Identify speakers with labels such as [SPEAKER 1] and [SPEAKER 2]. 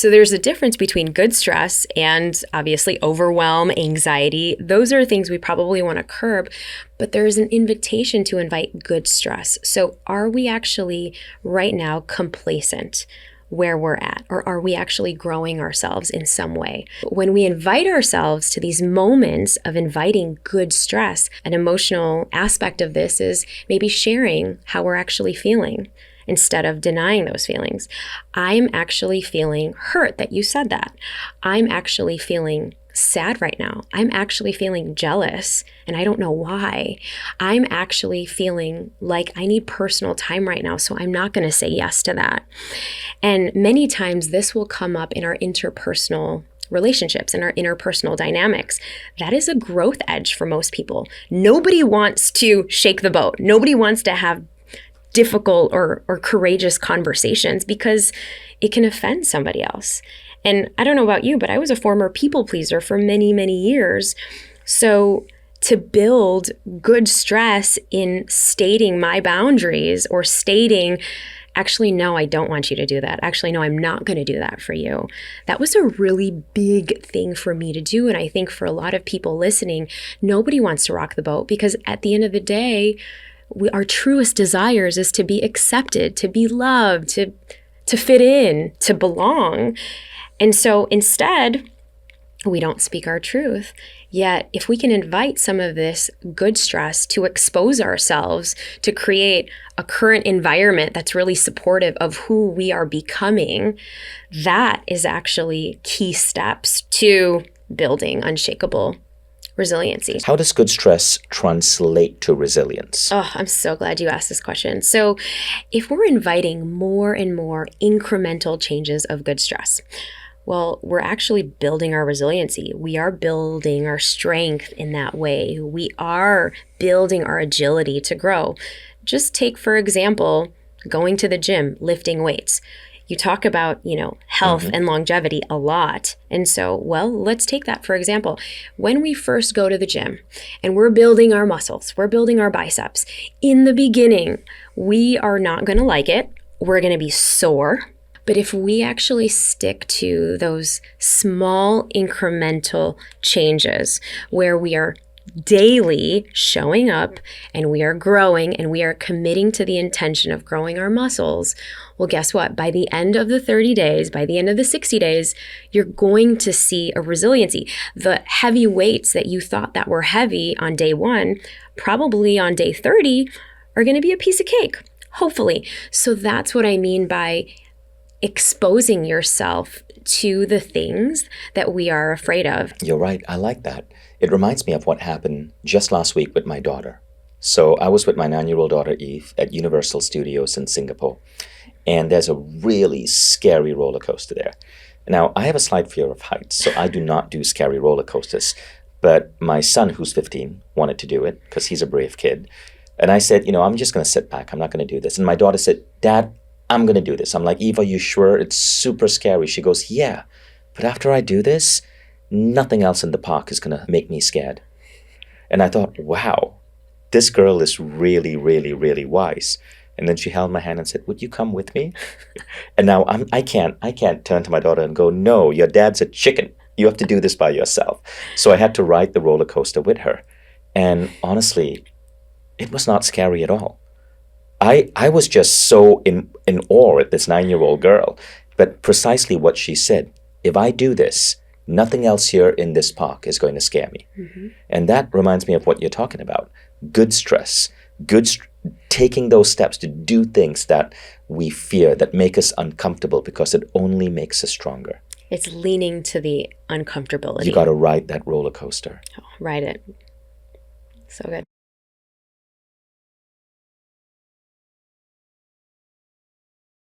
[SPEAKER 1] So there's a difference between good stress and obviously overwhelm, anxiety. Those are things we probably want to curb, but there's an invitation to invite good stress. So are we actually right now complacent where we're at, or are we actually growing ourselves in some way? When we invite ourselves to these moments of inviting good stress, an emotional aspect of this is maybe sharing how we're actually feeling instead of denying those feelings. I'm actually feeling hurt that you said that. I'm actually feeling sad right now. I'm actually feeling jealous and I don't know why. I'm actually feeling like I need personal time right now, so I'm not going to say yes to that. And many times this will come up in our interpersonal relationships and our interpersonal dynamics. That is a growth edge for most people. Nobody wants to shake the boat. Nobody wants to have difficult or courageous conversations because it can offend somebody else. And I don't know about you, but I was a former people pleaser for many, many years. So to build good stress in stating my boundaries or stating, actually, no, I don't want you to do that. Actually, no, I'm not going to do that for you. That was a really big thing for me to do. And I think for a lot of people listening, nobody wants to rock the boat because at the end of the day, our truest desires is to be accepted, to be loved, to fit in, to belong. And so instead, we don't speak our truth. Yet, if we can invite some of this good stress to expose ourselves, to create a current environment that's really supportive of who we are becoming, that is actually key steps to building unshakable resiliency.
[SPEAKER 2] How does good stress translate to resilience?
[SPEAKER 1] Oh, I'm so glad you asked this question. So if we're inviting more and more incremental changes of good stress, well, we're actually building our resiliency. We are building our strength in that way. We are building our agility to grow. Just take, for example, going to the gym, lifting weights. You talk about, health and longevity a lot. And so, well, let's take that for example. When we first go to the gym and we're building our muscles, we're building our biceps, in the beginning, we are not going to like it. We're going to be sore. But if we actually stick to those small incremental changes where we are daily showing up and we are growing and we are committing to the intention of growing our muscles, well, guess what? By the end of the 30 days, by the end of the 60 days, you're going to see a resiliency. The heavy weights that you thought that were heavy on day 1, probably on day 30 are going to be a piece of cake, hopefully. So that's what I mean by exposing yourself to the things that we are afraid of.
[SPEAKER 2] You're right. I like that. It reminds me of what happened just last week with my daughter. So I was with my 9-year-old daughter, Eve, at Universal Studios in Singapore. And there's a really scary roller coaster there. Now, I have a slight fear of heights, so I do not do scary roller coasters. But my son, who's 15, wanted to do it because he's a brave kid. And I said, I'm just going to sit back. I'm not going to do this. And my daughter said, Dad, I'm going to do this. I'm like, Eve, are you sure? It's super scary. She goes, yeah, but after I do this, nothing else in the park is going to make me scared. And I thought, wow, this girl is really, really, really wise. And then she held my hand and said, would you come with me? And now I can't turn to my daughter and go, no, your dad's a chicken. You have to do this by yourself. So I had to ride the roller coaster with her. And honestly, it was not scary at all. I was just so in awe at this 9-year-old girl. But precisely what she said, if I do this, nothing else here in this park is going to scare me. Mm-hmm. And that reminds me of what you're talking about. Good stress, taking those steps to do things that we fear, that make us uncomfortable because it only makes us stronger.
[SPEAKER 1] It's leaning to the uncomfortability.
[SPEAKER 2] You got to ride that roller coaster.
[SPEAKER 1] Ride it. So good.